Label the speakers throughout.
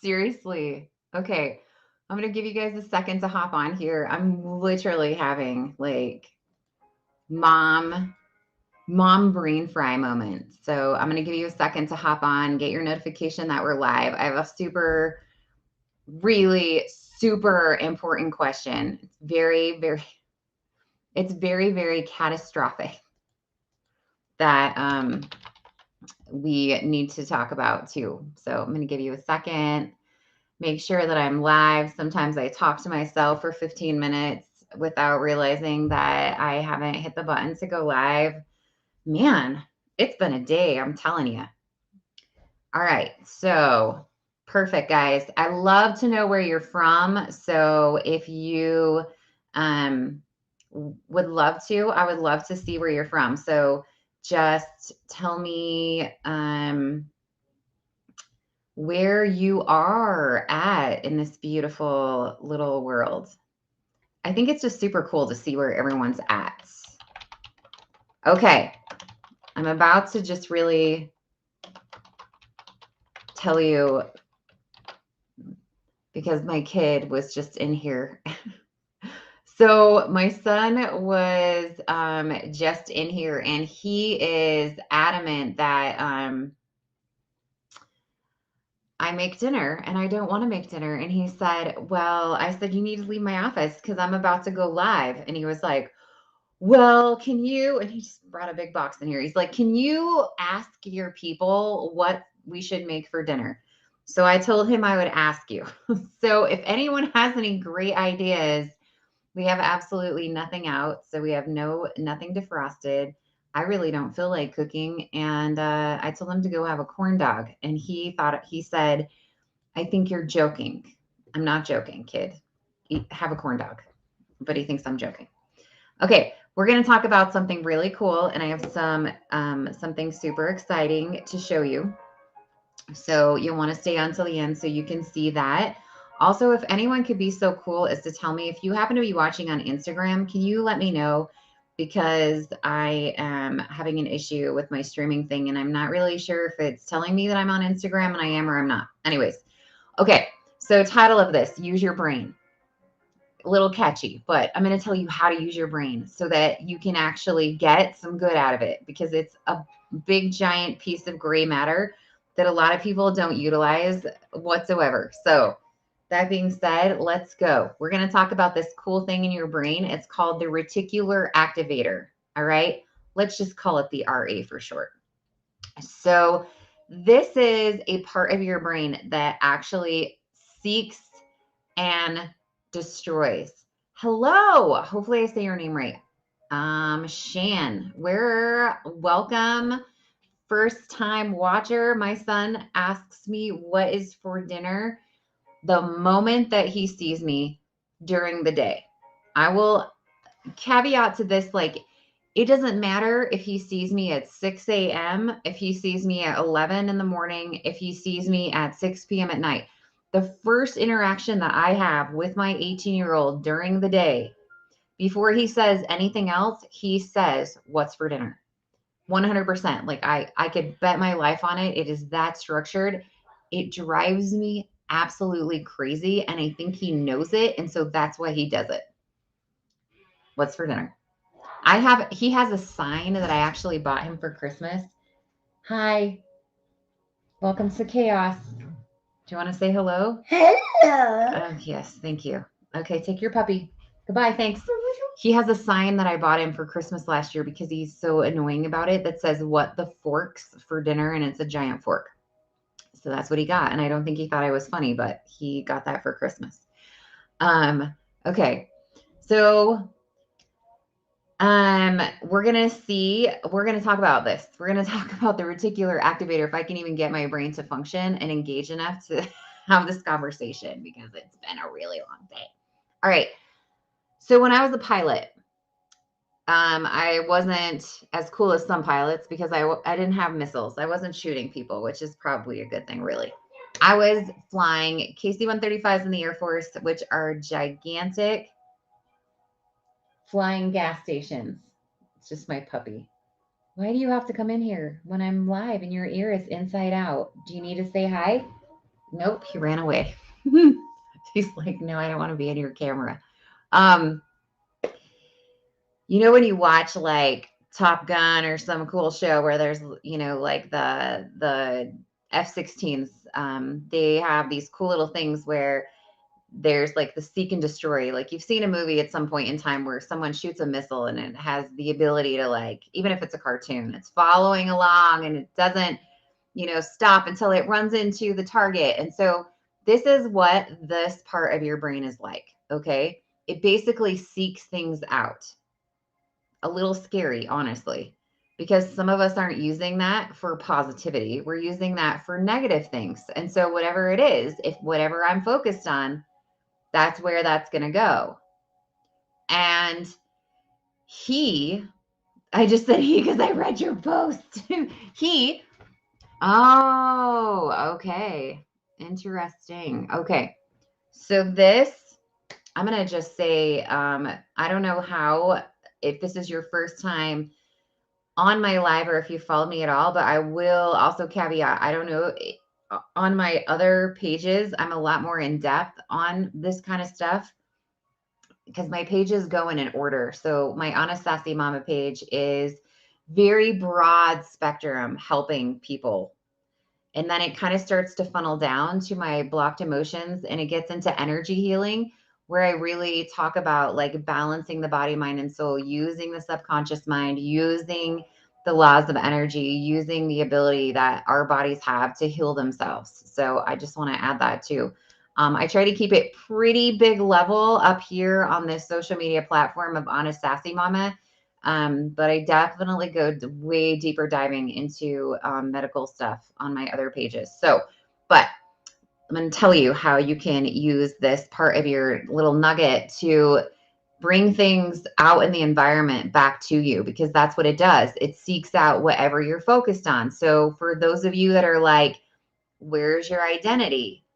Speaker 1: Seriously. Okay. I'm going to give you guys a second to hop on here. I'm literally having like mom brain fry moment. So I'm going to give you a second to hop on, get your notification that we're live. I have a really super important question. It's very, very catastrophic that we need to talk about too. So I'm going to give you a second, make sure that I'm live. Sometimes I talk to myself for 15 minutes without realizing that I haven't hit the button to go live. Man, it's been a day, I'm telling you. All right, so perfect, guys. I love to know where you're from. So if you would love to, I would love to see where you're from. So just tell me where you are at in this beautiful little world. I think it's just super cool to see where everyone's at. Okay, I'm about to just really tell you because my kid was just in here. So my son was just in here and he is adamant that I make dinner and I don't want to make dinner. And he said, well, I said, you need to leave my office because I'm about to go live. And he was like, well, can you, and he just brought a big box in here. He's like, can you ask your people what we should make for dinner? So I told him I would ask you. So if anyone has any great ideas, we have absolutely nothing out. So we have nothing defrosted. I really don't feel like cooking. And I told him to go have a corn dog. And he said, I think you're joking. I'm not joking, kid. Have a corn dog. But he thinks I'm joking. Okay, we're going to talk about something really cool. And I have something super exciting to show you. So you'll want to stay until the end so you can see that. Also, if anyone could be so cool as to tell me if you happen to be watching on Instagram, can you let me know? Because I am having an issue with my streaming thing and I'm not really sure if it's telling me that I'm on Instagram and I am or I'm not. Anyways, okay. So title of this, use your brain. A little catchy, but I'm going to tell you how to use your brain so that you can actually get some good out of it because it's a big giant piece of gray matter that a lot of people don't utilize whatsoever. So that being said, let's go. We're going to talk about this cool thing in your brain. It's called the reticular activator. All right. Let's just call it the RA for short. So this is a part of your brain that actually seeks and destroys. Hello. Hopefully I say your name right. Shan, welcome. First time watcher. My son asks me what is for dinner the moment that he sees me during the day. I will caveat to this, like, it doesn't matter if he sees me at 6 a.m., if he sees me at 11 in the morning, if he sees me at 6 p.m. at night. The first interaction that I have with my 18-year-old during the day, before he says anything else, he says, what's for dinner? 100%. Like I could bet my life on it. It is that structured. It drives me absolutely crazy. And I think he knows it. And so that's why he does it. What's for dinner? He has a sign that I actually bought him for Christmas. Hi, welcome to chaos. Do you want to say hello? Hello. Yes, thank you. Okay, take your puppy. Goodbye, thanks. He has a sign that I bought him for Christmas last year because he's so annoying about it that says what the forks for dinner and it's a giant fork. So that's what he got. And I don't think he thought I was funny, but he got that for Christmas. Okay. So we're going to talk about this. We're going to talk about the reticular activator, if I can even get my brain to function and engage enough to have this conversation because it's been a really long day. All right. So when I was a pilot, I wasn't as cool as some pilots because I didn't have missiles. I wasn't shooting people, which is probably a good thing, really. I was flying KC-135s in the Air Force, which are gigantic flying gas stations. It's just my puppy. Why do you have to come in here when I'm live and your ear is inside out? Do you need to say hi? Nope, he ran away. He's like, no, I don't want to be in your camera. Um, when you watch like Top Gun or some cool show where there's, like the F-16s, they have these cool little things where there's like the seek and destroy. Like you've seen a movie at some point in time where someone shoots a missile and it has the ability to, like, even if it's a cartoon, it's following along and it doesn't, stop until it runs into the target. And so this is what this part of your brain is like. Okay. It basically seeks things out. A little scary, honestly, because some of us aren't using that for positivity. We're using that for negative things. And so whatever it is, if whatever I'm focused on, that's where that's going to go. And he, I just said he because I read your post. he, oh, okay. Interesting. Okay. So this, I'm going to just say, I don't know how, if this is your first time on my live or if you follow me at all, but I will also caveat, I don't know, on my other pages, I'm a lot more in depth on this kind of stuff because my pages go in an order. So my Honest Sassy Mama page is very broad spectrum, helping people. And then it kind of starts to funnel down to my blocked emotions and it gets into energy healing, where I really talk about like balancing the body, mind, and soul, using the subconscious mind, using the laws of energy, using the ability that our bodies have to heal themselves. So I just want to add that too. I try to keep it pretty big level up here on this social media platform of Honest Sassy Mama. But I definitely go way deeper diving into medical stuff on my other pages. So, but I'm going to tell you how you can use this part of your little nugget to bring things out in the environment back to you, because that's what it does. It seeks out whatever you're focused on. So for those of you that are like, where's your identity?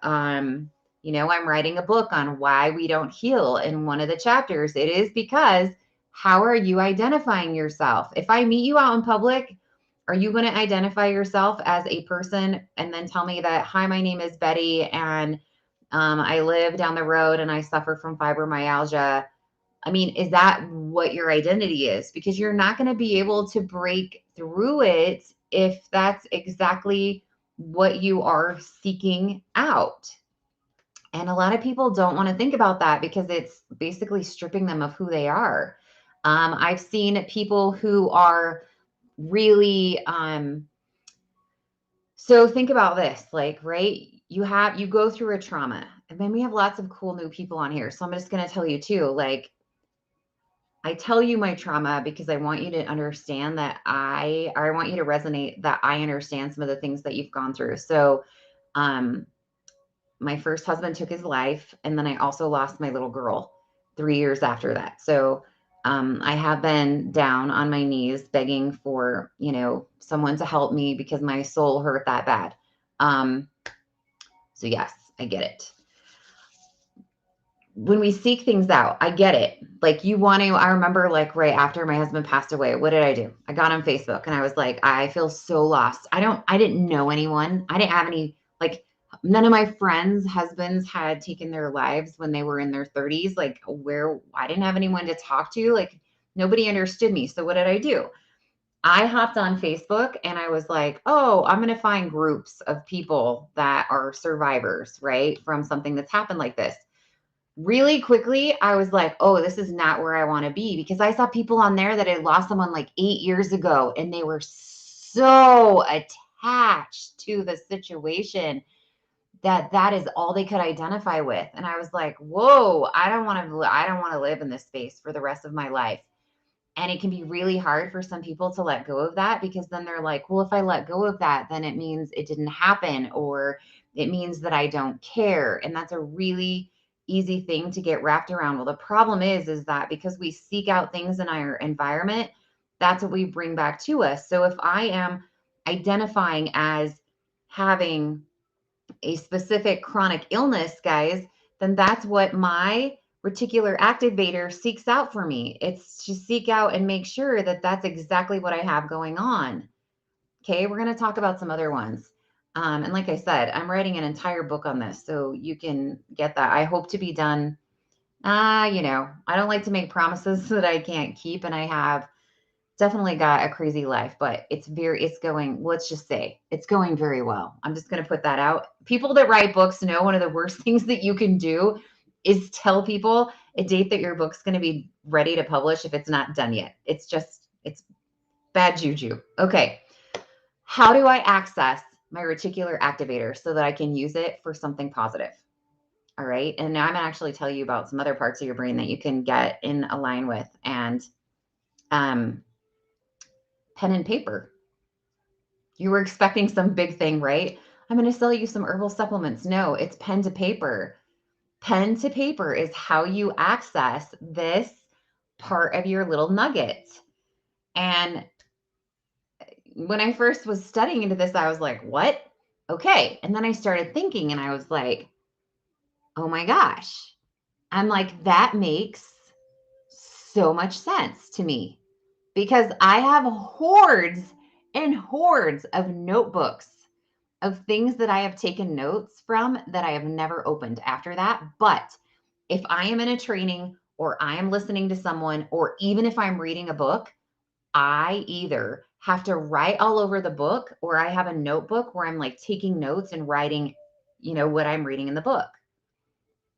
Speaker 1: Um, I'm writing a book on why we don't heal. In one of the chapters, it is because how are you identifying yourself? If I meet you out in public, are you going to identify yourself as a person and then tell me that, hi, my name is Betty and I live down the road and I suffer from fibromyalgia? I mean, is that what your identity is? Because you're not going to be able to break through it if that's exactly what you are seeking out. And a lot of people don't want to think about that because it's basically stripping them of who they are. I've seen people who are really, so think about this, like, right? You go through a trauma, and then we have lots of cool new people on here. So I'm just going to tell you too, like, I tell you my trauma because I want you to understand that I want you to resonate that I understand some of the things that you've gone through. So, um, my first husband took his life, and then I also lost my little girl 3 years after that. So, I have been down on my knees begging for, someone to help me because my soul hurt that bad. So yes, I get it. When we seek things out, I get it. Like I remember like right after my husband passed away, what did I do? I got on Facebook and I was like, I feel so lost. I didn't know anyone. I didn't have any, like, none of my friends' husbands had taken their lives when they were in their 30s. Like, where I didn't have anyone to talk to, like, nobody understood me. So what did I do? I hopped on Facebook and I was like, oh, I'm going to find groups of people that are survivors, right? From something that's happened like this. Really quickly, I was like, oh, this is not where I want to be, because I saw people on there that had lost someone like 8 years ago and they were so attached to the situation that is all they could identify with. And I was like, whoa, I don't want to live in this space for the rest of my life. And it can be really hard for some people to let go of that, because then they're like, well, if I let go of that, then it means it didn't happen, or it means that I don't care. And that's a really easy thing to get wrapped around. Well, the problem is that because we seek out things in our environment, that's what we bring back to us. So if I am identifying as having a specific chronic illness, guys, then that's what my reticular activator seeks out for me. It's to seek out and make sure that that's exactly what I have going on. Okay, we're going to talk about some other ones. And like I said, I'm writing an entire book on this, so you can get that. I hope to be done. I don't like to make promises that I can't keep, and I have definitely got a crazy life, but it's going, let's just say it's going very well. I'm just going to put that out. People that write books know one of the worst things that you can do is tell people a date that your book's going to be ready to publish if it's not done yet. It's bad juju. Okay. How do I access my reticular activator so that I can use it for something positive? All right. And now I'm going to actually tell you about some other parts of your brain that you can get in align with, and um, pen and paper. You were expecting some big thing, right? I'm going to sell you some herbal supplements. No, it's pen to paper. Pen to paper is how you access this part of your little nugget. And when I first was studying into this, I was like, what? Okay. And then I started thinking and I was like, oh my gosh. I'm like, that makes so much sense to me because I have hordes and hordes of notebooks of things that I have taken notes from that I have never opened after that. But if I am in a training or I am listening to someone, or even if I'm reading a book, I either have to write all over the book or I have a notebook where I'm like taking notes and writing, what I'm reading in the book.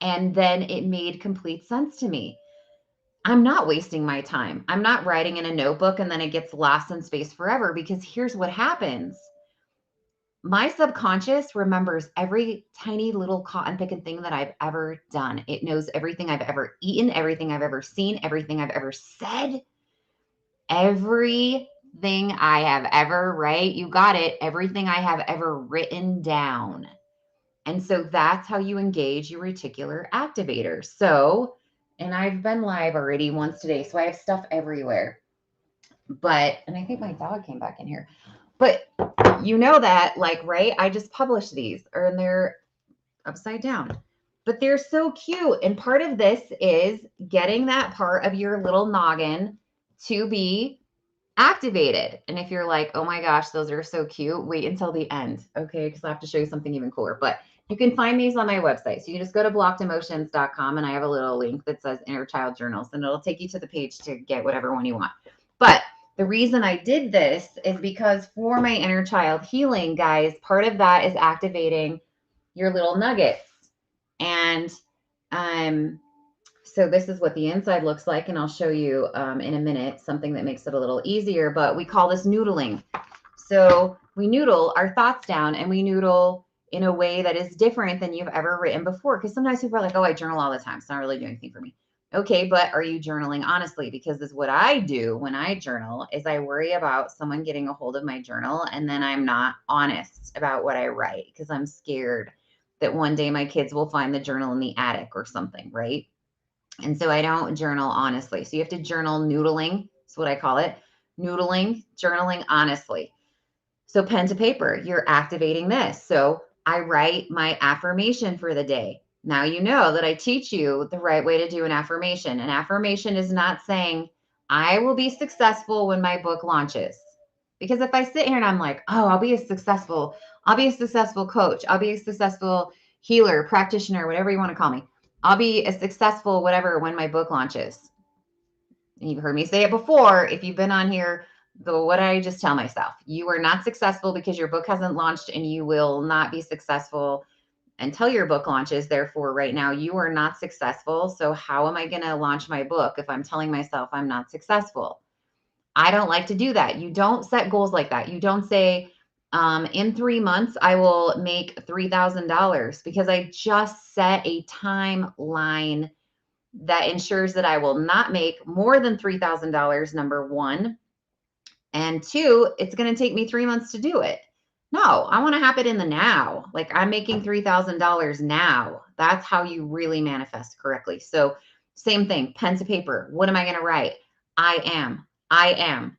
Speaker 1: And then it made complete sense to me. I'm not wasting my time. I'm not writing in a notebook and then it gets lost in space forever, because here's what happens. My subconscious remembers every tiny little cotton picking thing that I've ever done. It knows everything I've ever eaten, everything I've ever seen, everything I've ever said, everything I have ever, right? You got it. Everything I have ever written down. And so that's how you engage your reticular activator. So, and I've been live already once today, so I have stuff everywhere. And I think my dog came back in here. But that, like, right? I just published these, and they're upside down. But they're so cute. And part of this is getting that part of your little noggin to be activated. And if you're like, oh my gosh, those are so cute, wait until the end. Okay. Because I have to show you something even cooler. But you can find these on my website. So you just go to blockedemotions.com and I have a little link that says Inner Child Journals, and it'll take you to the page to get whatever one you want. But the reason I did this is because for my inner child healing, guys, part of that is activating your little nuggets. And so this is what the inside looks like, and I'll show you in a minute something that makes it a little easier, but we call this noodling. So we noodle our thoughts down, and we noodle in a way that is different than you've ever written before. Because sometimes people are like, oh, I journal all the time. It's not really doing anything for me. Okay, but are you journaling honestly? Because this is what I do when I journal is I worry about someone getting a hold of my journal, and then I'm not honest about what I write because I'm scared that one day my kids will find the journal in the attic or something, right? And so I don't journal honestly. So you have to journal noodling. That's what I call it. Noodling, journaling honestly. So pen to paper, you're activating this. So I write my affirmation for the day. Now you know that I teach you the right way to do an affirmation. An affirmation is not saying, I will be successful when my book launches. Because if I sit here and I'm like, oh, I'll be a successful coach, I'll be a successful healer, practitioner, whatever you want to call me. I'll be a successful whatever when my book launches. And you've heard me say it before. If you've been on here, what did I just tell myself? You are not successful because your book hasn't launched, and you will not be successful until your book launches. Therefore, right now, you are not successful. So how am I going to launch my book if I'm telling myself I'm not successful? I don't like to do that. You don't set goals like that. You don't say, in 3 months, I will make $3,000, because I just set a timeline that ensures that I will not make more than $3,000, number one. And two, it's going to take me 3 months to do it. No, I want to have it in the now. Like, I'm making $3,000 now. That's how you really manifest correctly. So same thing, pen to paper. What am I going to write? I am.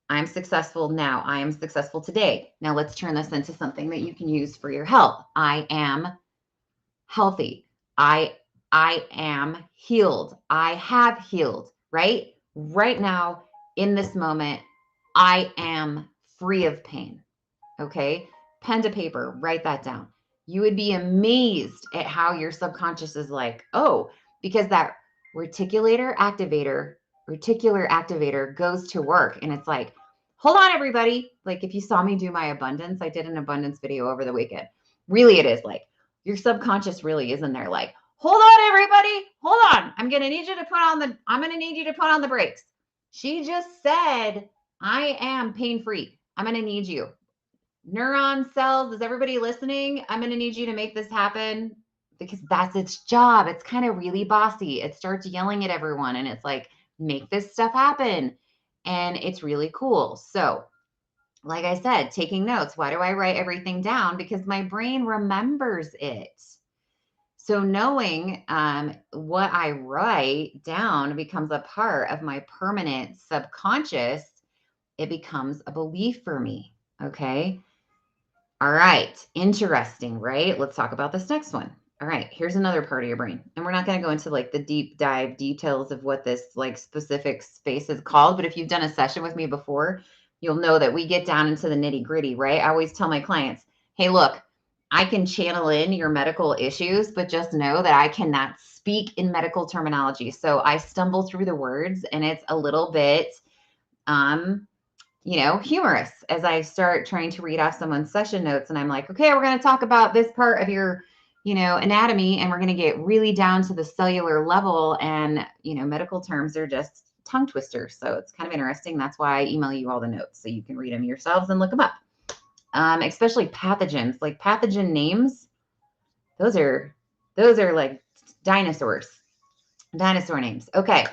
Speaker 1: I'm successful now. I am successful today. Now let's turn this into something that you can use for your health. I am healthy. I am healed. I have healed, right? Right now, in this moment, I am free of pain. Okay. pen to paper, write that down. You would be amazed at how your subconscious is like, oh, because that reticular activator goes to work. And it's like, hold on, everybody. Like if you saw me do my abundance, I did an abundance video over the weekend. Really, it is like your subconscious really is in there like, hold on, everybody. Hold on. I'm going to need you to put on the brakes. She just said, I am pain-free. I'm going to need you. Neuron cells, is everybody listening? I'm going to need you to make this happen because that's its job. It's kind of really bossy. It starts yelling at everyone and it's like, make this stuff happen. And it's really cool. So, like I said, taking notes. Why do I write everything down? Because my brain remembers it. So knowing what I write down becomes a part of my permanent subconscious. It becomes a belief for me. Okay. All right. Interesting, right? Let's talk about this next one. All right. Here's another part of your brain. And we're not going to go into like the deep dive details of what this like specific space is called. But if you've done a session with me before, you'll know that we get down into the nitty gritty, right? I always tell my clients, hey, look, I can channel in your medical issues, but just know that I cannot speak in medical terminology. So I stumble through the words and it's a little bit, humorous as I start trying to read off someone's session notes and I'm like, okay, we're going to talk about this part of your, anatomy and we're going to get really down to the cellular level and, medical terms are just tongue twisters. So it's kind of interesting. That's why I email you all the notes so you can read them yourselves and look them up. Especially pathogens, like pathogen names. Those are like dinosaur names. Okay.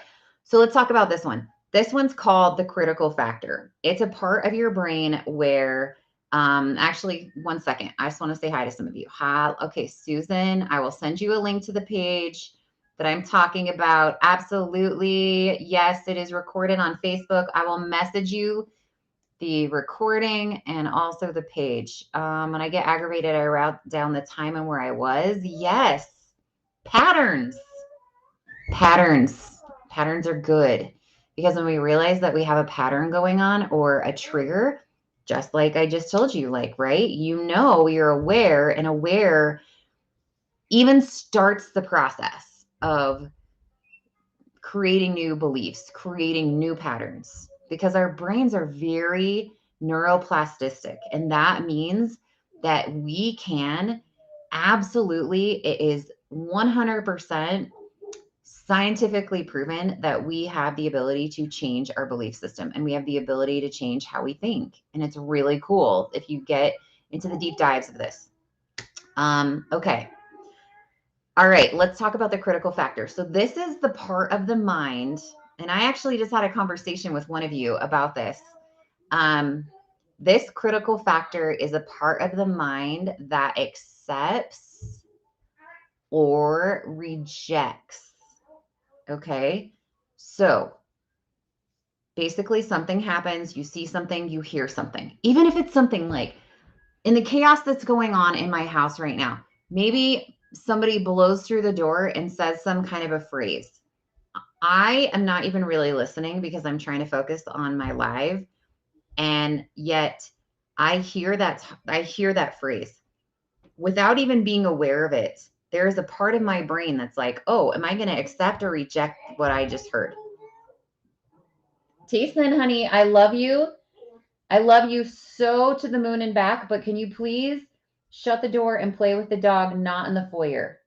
Speaker 1: So let's talk about this one. This one's called the critical factor. It's a part of your brain where, actually, one second. I just want to say hi to some of you. Hi. Okay, Susan, I will send you a link to the page that I'm talking about. Absolutely. Yes, it is recorded on Facebook. I will message you the recording and also the page. When I get aggravated, I write down the time and where I was. Yes. Patterns are good because when we realize that we have a pattern going on or a trigger, just like I just told you, like, right, you're aware, and aware even starts the process of creating new beliefs, creating new patterns, because our brains are very neuroplastic, and that means that we can absolutely, it is 100% scientifically proven that we have the ability to change our belief system and we have the ability to change how we think. And it's really cool if you get into the deep dives of this. Okay. All right, let's talk about the critical factor. So this is the part of the mind, and I actually just had a conversation with one of you about this. This critical factor is a part of the mind that accepts or rejects. Okay. So basically something happens, you see something, you hear something. Even if it's something like in the chaos that's going on in my house right now, maybe somebody blows through the door and says some kind of a phrase. I am not even really listening because I'm trying to focus on my live. And yet I hear that phrase without even being aware of it. There is a part of my brain that's like, oh, am I going to accept or reject what I just heard? Tayson, honey, I love you. I love you so to the moon and back, but can you please shut the door and play with the dog, not in the foyer?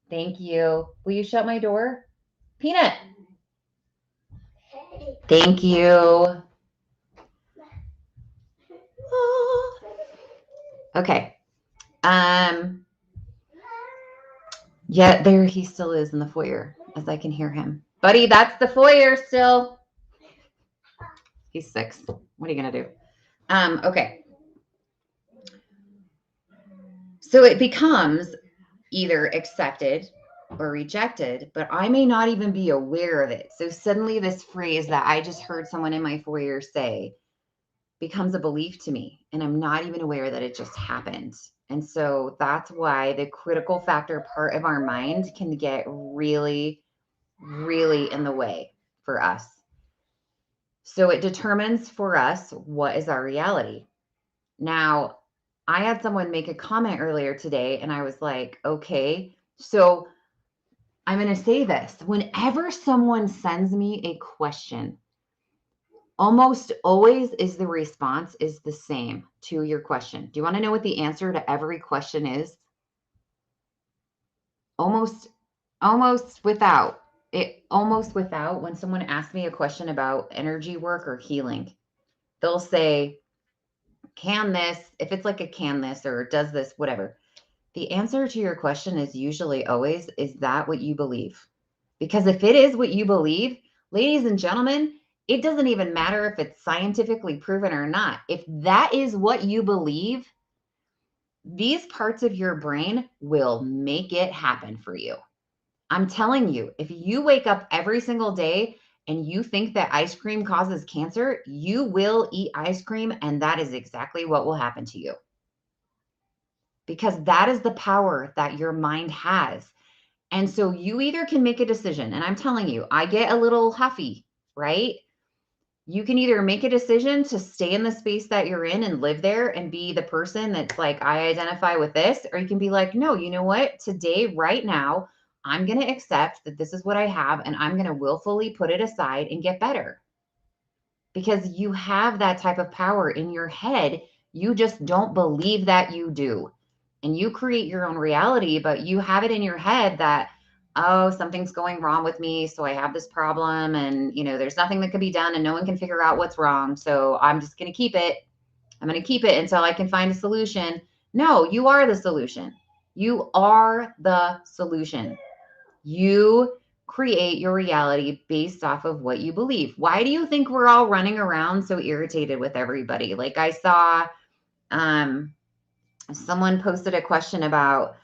Speaker 1: Thank you. Will you shut my door? Peanut. Thank you. Okay. Yeah, there he still is in the foyer as I can hear him. Buddy, that's the foyer still. He's 6. What are you going to do? Okay. So it becomes either accepted or rejected, but I may not even be aware of it. So suddenly this phrase that I just heard someone in my foyer say becomes a belief to me, and I'm not even aware that it just happened. And so that's why the critical factor part of our mind can get really, really in the way for us. So it determines for us what is our reality. Now, I had someone make a comment earlier today and I was like, okay, so I'm going to say this. Whenever someone sends me a question, almost always is the response is the same to your question. Do you want to know what the answer to every question is? Almost almost without when someone asks me a question about energy work or healing, they'll say, can this, if it's like a can this or does this, whatever. The answer to your question is usually always, is that what you believe? Because if it is what you believe, ladies and gentlemen, it doesn't even matter if it's scientifically proven or not. If that is what you believe, these parts of your brain will make it happen for you. I'm telling you, if you wake up every single day and you think that ice cream causes cancer, you will eat ice cream, and that is exactly what will happen to you. Because that is the power that your mind has. And so you either can make a decision, and I'm telling you, I get a little huffy, right? You can either make a decision to stay in the space that you're in and live there and be the person that's like, I identify with this, or you can be like, no, you know what? Today, right now, I'm going to accept that this is what I have, and I'm going to willfully put it aside and get better. Because you have that type of power in your head. You just don't believe that you do. And you create your own reality, but you have it in your head that, oh, something's going wrong with me. So I have this problem and, there's nothing that can be done and no one can figure out what's wrong. So I'm just going to keep it. I'm going to keep it until I can find a solution. No, you are the solution. You are the solution. You create your reality based off of what you believe. Why do you think we're all running around so irritated with everybody? Like I saw someone posted a question about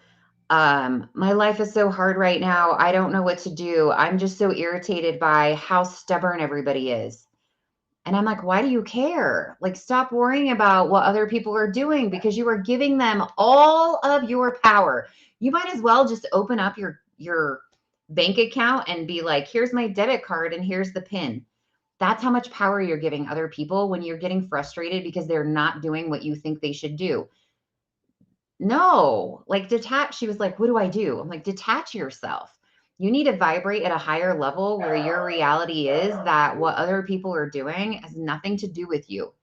Speaker 1: my life is so hard right now. I don't know what to do. I'm just so irritated by how stubborn everybody is. And I'm like, why do you care? Like, stop worrying about what other people are doing because you are giving them all of your power. You might as well just open up your bank account and be like, here's my debit card and here's the PIN. That's how much power you're giving other people when you're getting frustrated because they're not doing what you think they should do. No, like detach. She was like, what do I do? I'm like, detach yourself. You need to vibrate at a higher level where your reality is that what other people are doing has nothing to do with you.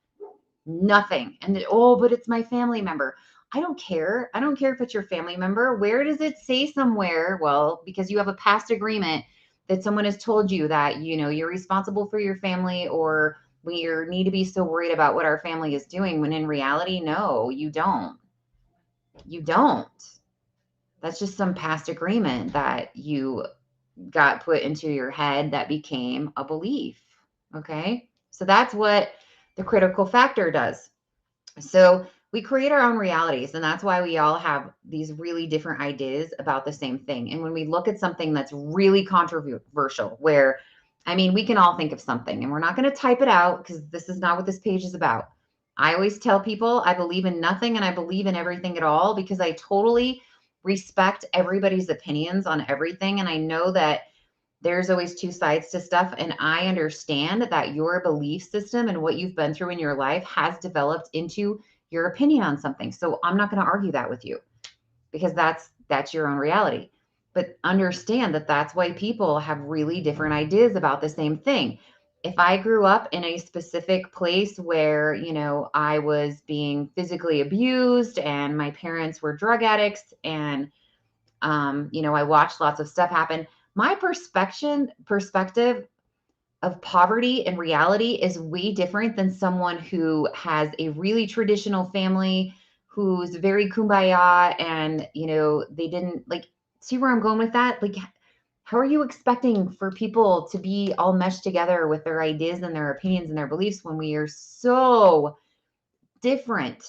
Speaker 1: Nothing. And oh, but it's my family member. I don't care. I don't care if it's your family member. Where does it say somewhere? Well, because you have a past agreement that someone has told you that, you're responsible for your family, or we need to be so worried about what our family is doing, when in reality, no, you don't. You don't. That's just some past agreement that you got put into your head that became a belief. Okay. So that's what the critical factor does. So we create our own realities, and that's why we all have these really different ideas about the same thing. And when we look at something that's really controversial, where, I mean, we can all think of something, and we're not going to type it out because this is not what this page is about. I always tell people I believe in nothing and I believe in everything at all, because I totally respect everybody's opinions on everything. And I know that there's always two sides to stuff. And I understand that your belief system and what you've been through in your life has developed into your opinion on something. So I'm not going to argue that with you, because that's your own reality. But understand that that's why people have really different ideas about the same thing. If I grew up in a specific place where, I was being physically abused and my parents were drug addicts, and I watched lots of stuff happen, my perspective of poverty and reality is way different than someone who has a really traditional family, who's very kumbaya, and they didn't like, see where I'm going with that? Like, how are you expecting for people to be all meshed together with their ideas and their opinions and their beliefs when we are so different?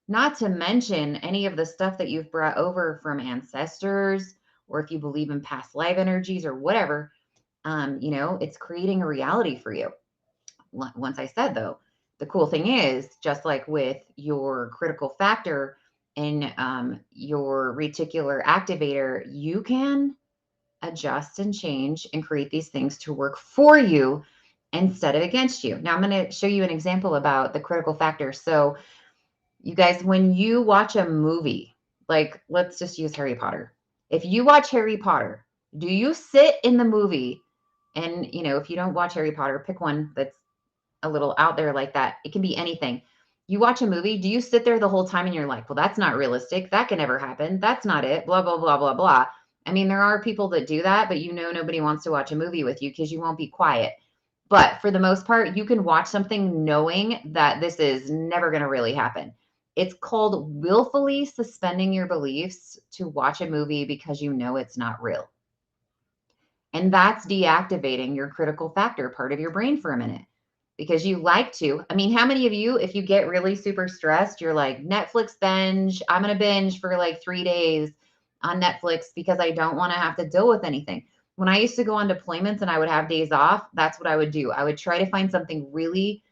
Speaker 1: Not to mention any of the stuff that you've brought over from ancestors, or if you believe in past life energies or whatever. It's creating a reality for you. Once I said, though, the cool thing is, just like with your critical factor and your reticular activator, you can adjust and change and create these things to work for you instead of against you. Now, I'm going to show you an example about the critical factor. So You guys, when you watch a movie, like let's just use Harry Potter. If you watch Harry Potter, do you sit in the movie and, if you don't watch Harry Potter, pick one that's a little out there like that. It can be anything. You watch a movie, do you sit there the whole time and you're like, well, that's not realistic. That can never happen. That's not it. Blah, blah, blah, blah, blah. I mean, there are people that do that, but nobody wants to watch a movie with you because you won't be quiet. But for the most part, you can watch something knowing that this is never going to really happen. It's called willfully suspending your beliefs to watch a movie because you know it's not real. And that's deactivating your critical factor part of your brain for a minute because you like to. I mean, how many of you, if you get really super stressed, you're like, Netflix binge, I'm going to binge for like 3 days on Netflix because I don't want to have to deal with anything. When I used to go on deployments and I would have days off, that's what I would do. I would try to find something really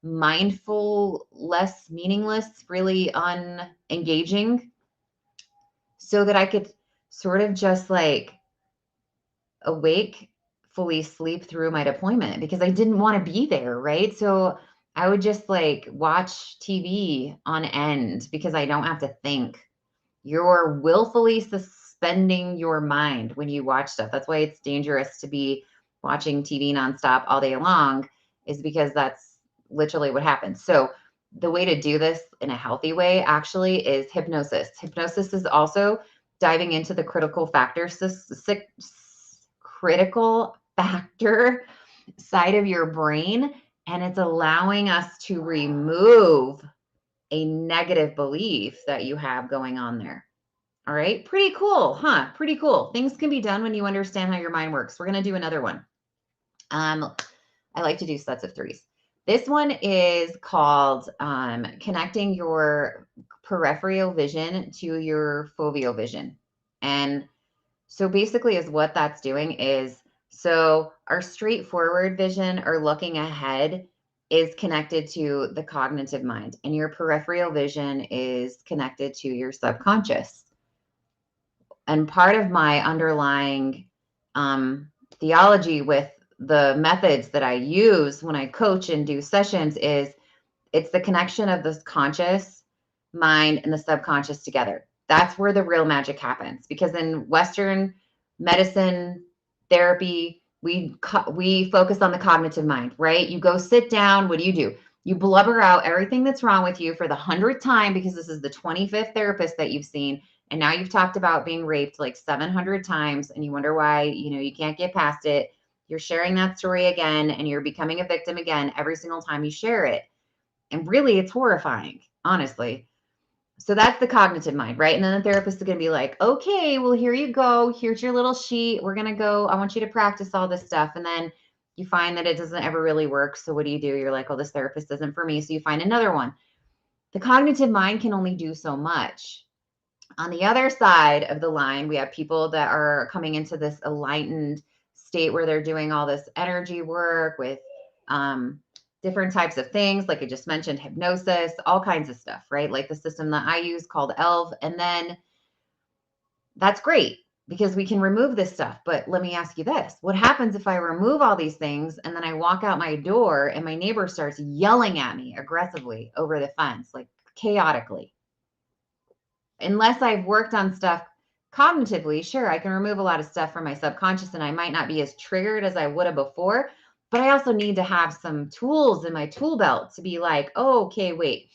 Speaker 1: mindful, less meaningless, really unengaging so that I could sort of just like awake, fully sleep through my deployment because I didn't want to be there, right? So I would just like watch TV on end because I don't have to think. You're willfully suspending your mind when you watch stuff. That's why it's dangerous to be watching TV nonstop all day long, is because that's literally what happens. So the way to do this in a healthy way actually is hypnosis. Hypnosis is also diving into the critical factor side of your brain, and it's allowing us to remove a negative belief that you have going on there. All right. Pretty cool, huh? Pretty cool. Things can be done when you understand how your mind works. We're going to do another one. I like to do sets of threes. This one is called connecting your peripheral vision to your foveal vision. And so basically is what that's doing is, so our straightforward vision or looking ahead is connected to the cognitive mind, and your peripheral vision is connected to your subconscious. And part of my underlying theology with the methods that I use when I coach and do sessions is it's the connection of the conscious mind and the subconscious together. That's where the real magic happens. Because in Western medicine, therapy, we focus on the cognitive mind, right? You go sit down. What do? You blubber out everything that's wrong with you for the 100th time because this is the 25th therapist that you've seen. And now you've talked about being raped like 700 times and you wonder why, you can't get past it. You're sharing that story again and you're becoming a victim again every single time you share it. And really, it's horrifying, honestly. So that's the cognitive mind, right? And then the therapist is going to be like, okay, well, here you go. Here's your little sheet. We're going to go. I want you to practice all this stuff. And then you find that it doesn't ever really work. So what do? You're like, oh, this therapist isn't for me. So you find another one. The cognitive mind can only do so much. On the other side of the line, we have people that are coming into this enlightened state where they're doing all this energy work with different types of things, like I just mentioned, hypnosis, all kinds of stuff, right? Like the system that I use called ELV. And then that's great because we can remove this stuff. But let me ask you this. What happens if I remove all these things and then I walk out my door and my neighbor starts yelling at me aggressively over the fence, like chaotically? Unless I've worked on stuff cognitively, sure, I can remove a lot of stuff from my subconscious and I might not be as triggered as I would have before. But I also need to have some tools in my tool belt to be like, oh, okay, wait,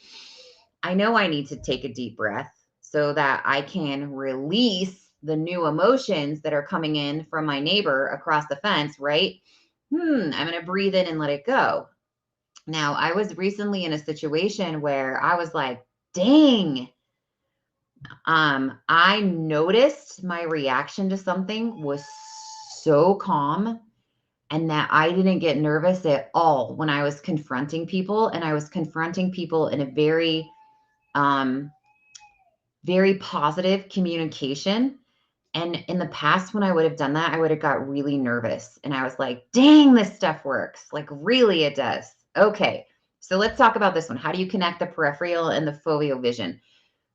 Speaker 1: I know I need to take a deep breath so that I can release the new emotions that are coming in from my neighbor across the fence, right? I'm going to breathe in and let it go. Now, I was recently in a situation where I was like, dang, I noticed my reaction to something was so calm and that I didn't get nervous at all when I was confronting people. And I was confronting people in a very, very positive communication. And in the past, when I would have done that, I would have got really nervous. And I was like, dang, this stuff works. Like, really, it does. Okay. So let's talk about this one. How do you connect the peripheral and the foveal vision?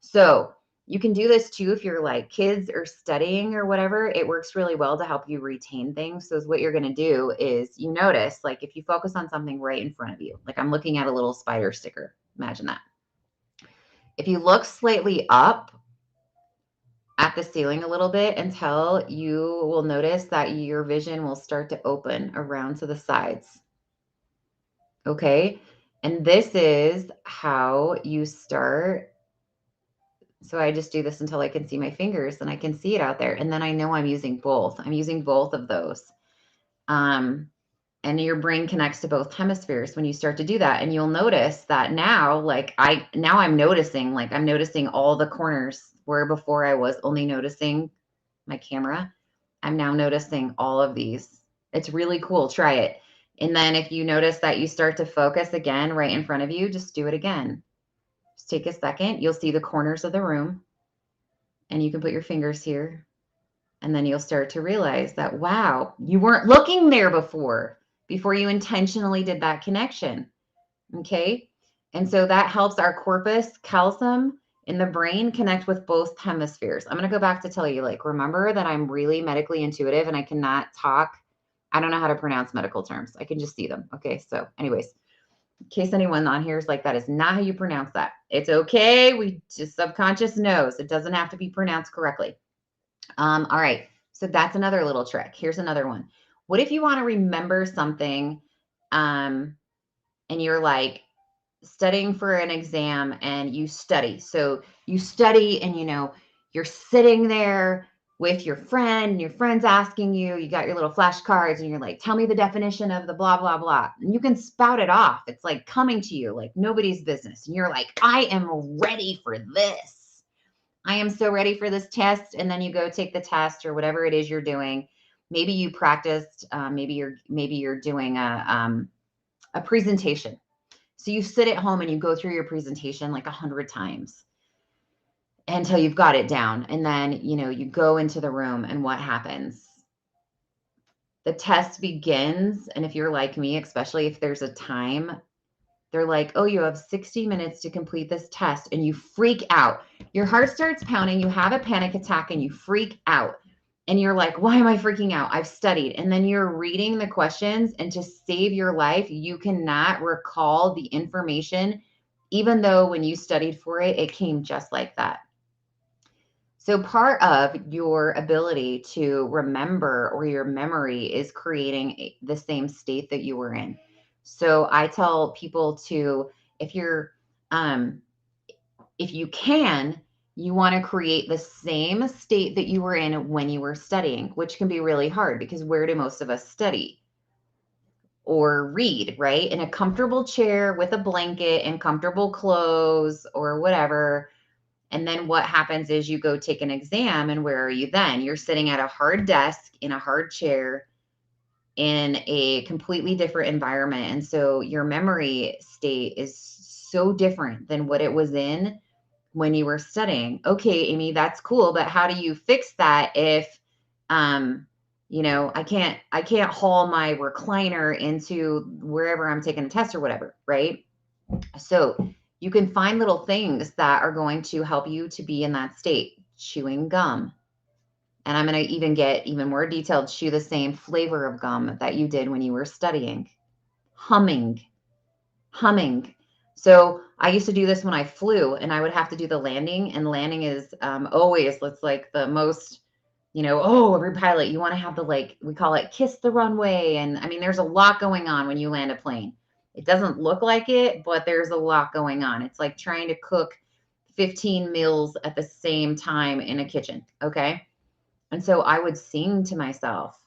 Speaker 1: So you can do this too if you're like kids or studying or whatever. It works really well to help you retain things. So what you're going to do is you notice, like if you focus on something right in front of you, like I'm looking at a little spider sticker, imagine that. If you look slightly up at the ceiling a little bit until you will notice that your vision will start to open around to the sides. Okay. And this is how you start. So I just do this until I can see my fingers and I can see it out there. And then I know I'm using both. I'm using both of those. Um, and your brain connects to both hemispheres when you start to do that. And you'll notice that now, I'm noticing all the corners where before I was only noticing my camera. I'm now noticing all of these. It's really cool. Try it. And then if you notice that you start to focus again right in front of you, just do it again. Just take a second. You'll see the corners of the room and you can put your fingers here. And then you'll start to realize that, wow, you weren't looking there before you intentionally did that connection. Okay. And so that helps our corpus callosum in the brain connect with both hemispheres. I'm going to go back to tell you, remember that I'm really medically intuitive and I cannot talk. I don't know how to pronounce medical terms. I can just see them. Okay. So anyways, in case anyone on here is like, that is not how you pronounce that. It's okay. We just subconscious knows it doesn't have to be pronounced correctly. All right. So that's another little trick. Here's another one. What if you want to remember something, and you're like studying for an exam and you study. So you study and you're sitting there with your friend and your friend's asking you, you got your little flashcards and you're like, tell me the definition of the blah, blah, blah. And you can spout it off. It's like coming to you like nobody's business. And you're like, I am ready for this. I am so ready for this test. And then you go take the test or whatever it is you're doing. Maybe you practiced, maybe you're doing a presentation. So you sit at home and you go through your presentation like 100 times until you've got it down. And then, you go into the room and what happens? The test begins. And if you're like me, especially if there's a time, they're like, oh, you have 60 minutes to complete this test, and you freak out. Your heart starts pounding. You have a panic attack and you freak out. And you're like, why am I freaking out? I've studied. And then you're reading the questions, and to save your life, you cannot recall the information, even though when you studied for it, it came just like that. So part of your ability to remember or your memory is creating the same state that you were in. So I tell people to, if you can, you want to create the same state that you were in when you were studying, which can be really hard because where do most of us study or read, right? In a comfortable chair with a blanket and comfortable clothes or whatever. And then what happens is you go take an exam, and where are you then? You're sitting at a hard desk in a hard chair in a completely different environment. And so your memory state is so different than what it was in when you were studying. Okay, Amy, that's cool, but how do you fix that if I can't haul my recliner into wherever I'm taking a test or whatever, right? So you can find little things that are going to help you to be in that state. Chewing gum. And I'm going to even get even more detailed. Chew the same flavor of gum that you did when you were studying. Humming. So I used to do this when I flew, and I would have to do the landing. And landing is always, it's like the most, every pilot, you want to have we call it kiss the runway. And I mean, there's a lot going on when you land a plane. It doesn't look like it, but there's a lot going on. It's like trying to cook 15 meals at the same time in a kitchen. Okay. And so I would sing to myself.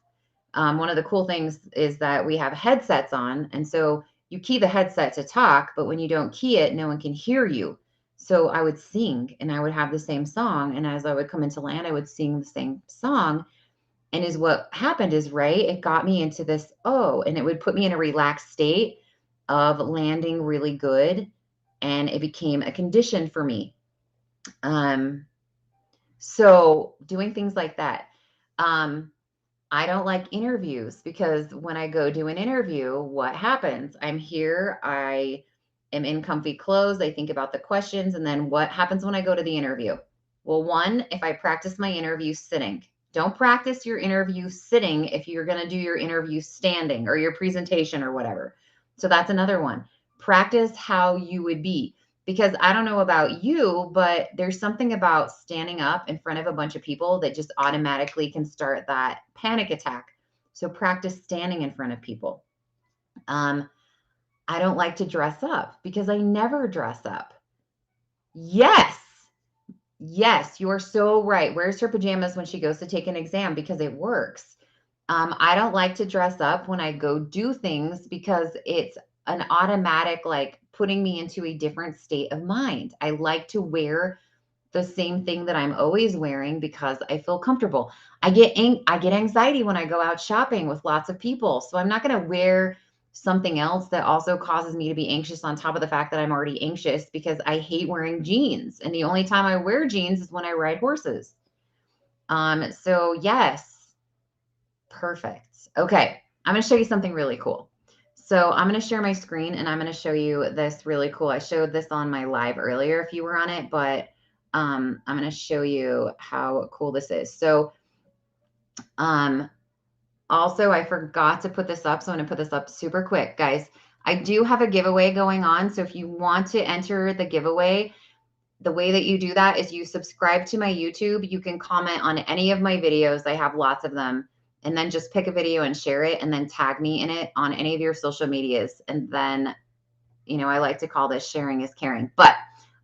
Speaker 1: One of the cool things is that we have headsets on. And so you key the headset to talk, but when you don't key it, no one can hear you. So I would sing and I would have the same song. And as I would come into land, I would sing the same song. And what happened is, right, it got me into this, and it would put me in a relaxed state of landing really good. And it became a condition for me. So doing things like that. I don't like interviews because when I go do an interview, what happens? I'm here, I am in comfy clothes, I think about the questions, and then what happens when I go to the interview? Well, one, if I practice my interview sitting, don't practice your interview sitting if you're going to do your interview standing or your presentation or whatever. So that's another one. Practice how you would be. because I don't know about you, but there's something about standing up in front of a bunch of people that just automatically can start that panic attack. So practice standing in front of people. I don't like to dress up because I never dress up. Yes. Yes, you're so right. Wears her pajamas when she goes to take an exam because it works. I don't like to dress up when I go do things because it's an automatic, like putting me into a different state of mind. I like to wear the same thing that I'm always wearing because I feel comfortable. I get anxiety when I go out shopping with lots of people. So I'm not going to wear something else that also causes me to be anxious on top of the fact that I'm already anxious because I hate wearing jeans. And the only time I wear jeans is when I ride horses. So yes, perfect. Okay. I'm going to show you something really cool. So I'm going to share my screen and I'm going to show you this really cool. I showed this on my live earlier if you were on it, but I'm going to show you how cool this is. So also, I forgot to put this up, so I'm going to put this up super quick, guys. I do have a giveaway going on. So if you want to enter the giveaway, the way that you do that is you subscribe to my YouTube. You can comment on any of my videos. I have lots of them. And then just pick a video and share it and then tag me in it on any of your social medias. And then, you know, I like to call this sharing is caring. But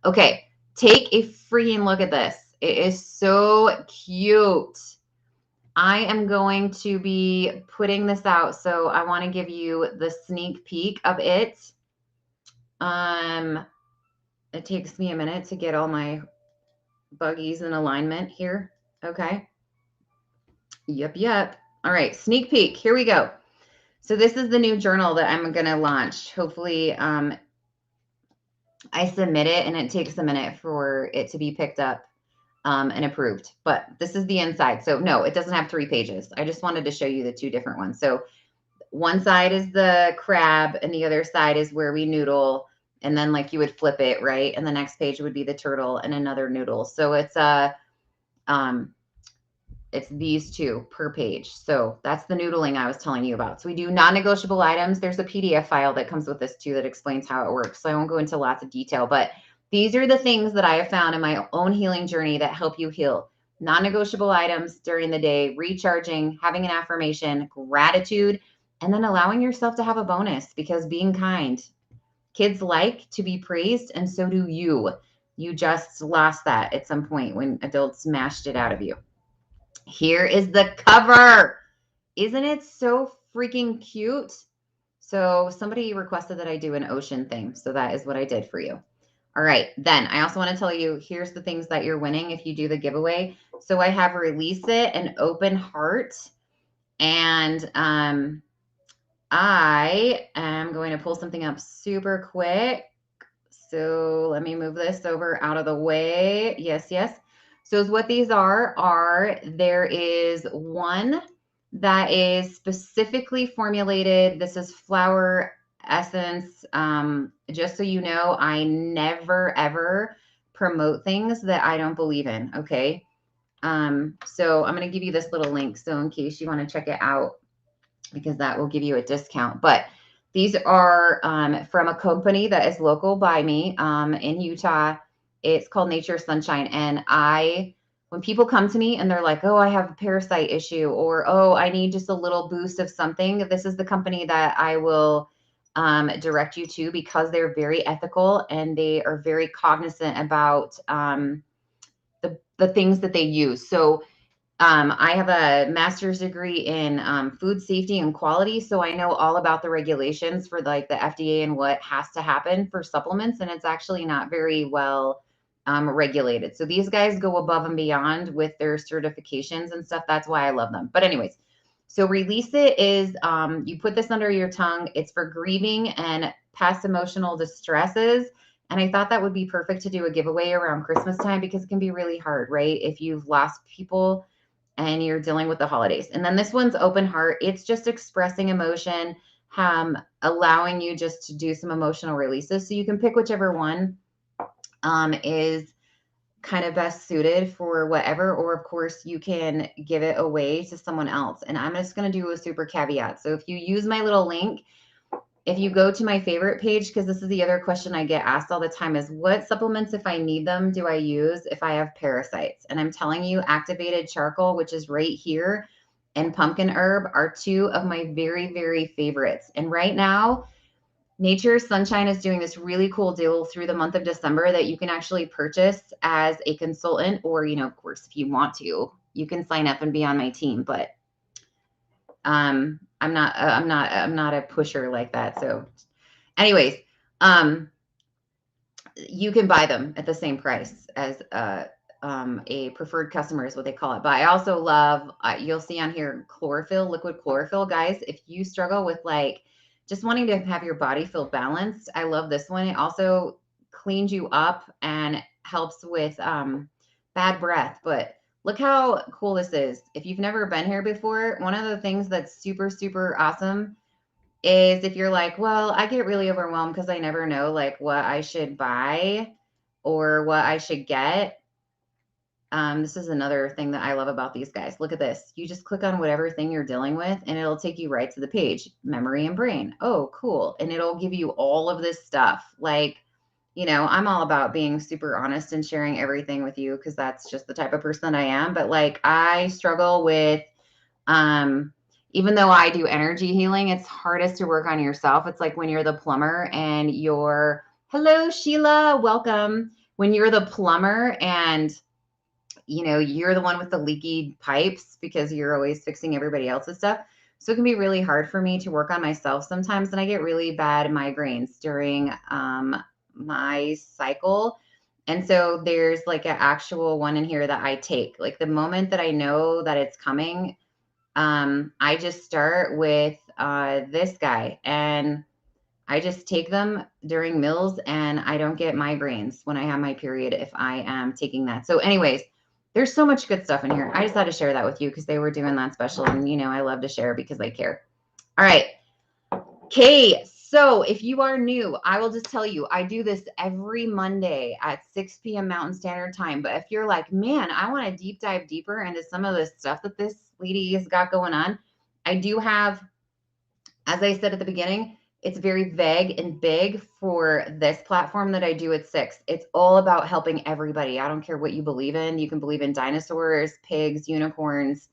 Speaker 1: okay, take a freaking look at this. It is so cute. I am going to be putting this out. So I want to give you the sneak peek of it. It takes me a minute to get all my buggies in alignment here. Okay. Yep. All right. Sneak peek. Here we go. So this is the new journal that I'm going to launch. Hopefully, I submit it and it takes a minute for it to be picked up and approved. But this is the inside. So no, it doesn't have 3 pages. I just wanted to show you the 2 different ones. So one side is the crab and the other side is where we noodle. And then like you would flip it, right? And the next page would be the turtle and another noodle. So it's these 2 per page. So that's the noodling I was telling you about. So we do non-negotiable items. There's a PDF file that comes with this too that explains how it works. So I won't go into lots of detail, but these are the things that I have found in my own healing journey that help you heal. Non-negotiable items during the day, recharging, having an affirmation, gratitude, and then allowing yourself to have a bonus because being kind. Kids like to be praised, and so do you. You just lost that at some point when adults mashed it out of you. Here is the cover. Isn't it so freaking cute? So somebody requested that I do an ocean thing. So that is what I did for you. All right. Then I also want to tell you, here's the things that you're winning if you do the giveaway. So I have Release It and Open Heart. And I am going to pull something up super quick. So let me move this over out of the way. Yes. So what these are there is one that is specifically formulated. This is flower essence. Just so you know, I never, ever promote things that I don't believe in. Okay. So I'm going to give you this little link. So in case you want to check it out, because that will give you a discount. But these are from a company that is local by me in Utah. It's called Nature Sunshine. And when people come to me and they're like, oh, I have a parasite issue, or, oh, I need just a little boost of something, this is the company that I will direct you to because they're very ethical and they are very cognizant about the things that they use. So I have a master's degree in food safety and quality, so I know all about the regulations for like the FDA and what has to happen for supplements, and it's actually not very well regulated. So these guys go above and beyond with their certifications and stuff. That's why I love them. But anyways, so Release It is you put this under your tongue. It's for grieving and past emotional distresses. And I thought that would be perfect to do a giveaway around Christmas time because it can be really hard, right? If you've lost people and you're dealing with the holidays. And then this one's Open Heart. It's just expressing emotion, allowing you just to do some emotional releases. So you can pick whichever one is kind of best suited for whatever, or of course you can give it away to someone else. And I'm just going to do a super caveat. So if you use my little link, if you go to my favorite page, because this is the other question I get asked all the time is what supplements, if I need them, do I use if I have parasites? And I'm telling you, activated charcoal, which is right here, and pumpkin herb are two of my very, very favorites. And right now, Nature's Sunshine is doing this really cool deal through the month of December that you can actually purchase as a consultant, or, of course, if you want to, you can sign up and be on my team. But I'm not a pusher like that. So anyways, you can buy them at the same price as a preferred customer is what they call it. But I also love, you'll see on here, chlorophyll, liquid chlorophyll. Guys, if you struggle with like just wanting to have your body feel balanced, I love this one. It also cleans you up and helps with bad breath. But look how cool this is. If you've never been here before, one of the things that's super, super awesome is if you're like, well, I get really overwhelmed because I never know like what I should buy or what I should get. This is another thing that I love about these guys. Look at this. You just click on whatever thing you're dealing with and it'll take you right to the page. Memory and brain. Oh, cool. And it'll give you all of this stuff. Like, I'm all about being super honest and sharing everything with you because that's just the type of person that I am. But like I struggle with um, even though I do energy healing, it's hardest to work on yourself. It's like when you're the plumber and hello, Sheila, welcome. When you're the plumber and you're the one with the leaky pipes because you're always fixing everybody else's stuff. So it can be really hard for me to work on myself sometimes. And I get really bad migraines during my cycle. And so there's like an actual one in here that I take. Like the moment that I know that it's coming, I just start with this guy and I just take them during meals and I don't get migraines when I have my period if I am taking that. So anyways, there's so much good stuff in here. I just had to share that with you because they were doing that special and I love to share because I care. All right. Okay. So if you are new, I will just tell you, I do this every Monday at 6 p.m. Mountain Standard Time. But if you're like, man, I want to deep dive deeper into some of the stuff that this lady has got going on, I do have, as I said at the beginning, it's very vague and big for this platform that I do at 6. It's all about helping everybody. I don't care what you believe in. You can believe in dinosaurs, pigs, unicorns.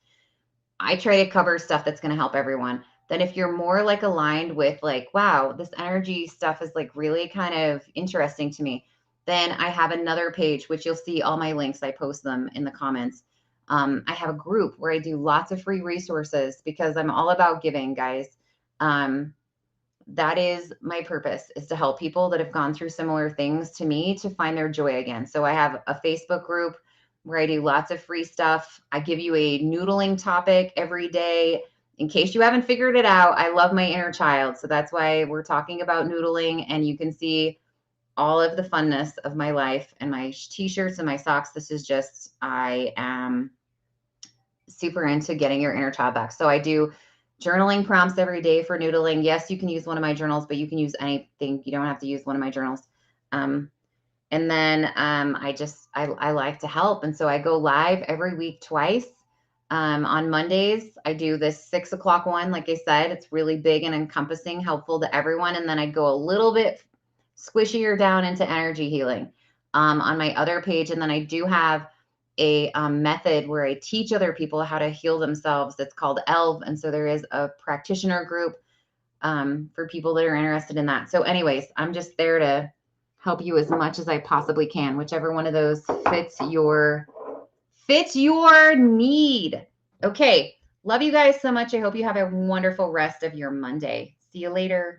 Speaker 1: I try to cover stuff that's going to help everyone. Then if you're more like aligned with like, wow, this energy stuff is like really kind of interesting to me, then I have another page, which you'll see all my links. I post them in the comments. I have a group where I do lots of free resources because I'm all about giving, guys. That is my purpose, is to help people that have gone through similar things to me to find their joy again. So I have a Facebook group where I do lots of free stuff. I give you a noodling topic every day. In case you haven't figured it out, I love my inner child. So that's why we're talking about noodling, and you can see all of the funness of my life and my t-shirts and my socks. This is just, I am super into getting your inner child back. So I do journaling prompts every day for noodling. Yes, you can use one of my journals, but you can use anything. You don't have to use one of my journals. And then I like to help. And so I go live every week twice. On Mondays, I do this 6 o'clock one. Like I said, it's really big and encompassing, helpful to everyone. And then I go a little bit squishier down into energy healing on my other page. And then I do have a method where I teach other people how to heal themselves. It's called ELV. And so there is a practitioner group for people that are interested in that. So anyways, I'm just there to help you as much as I possibly can, whichever one of those fits your need. Okay. Love you guys so much. I hope you have a wonderful rest of your Monday. See you later.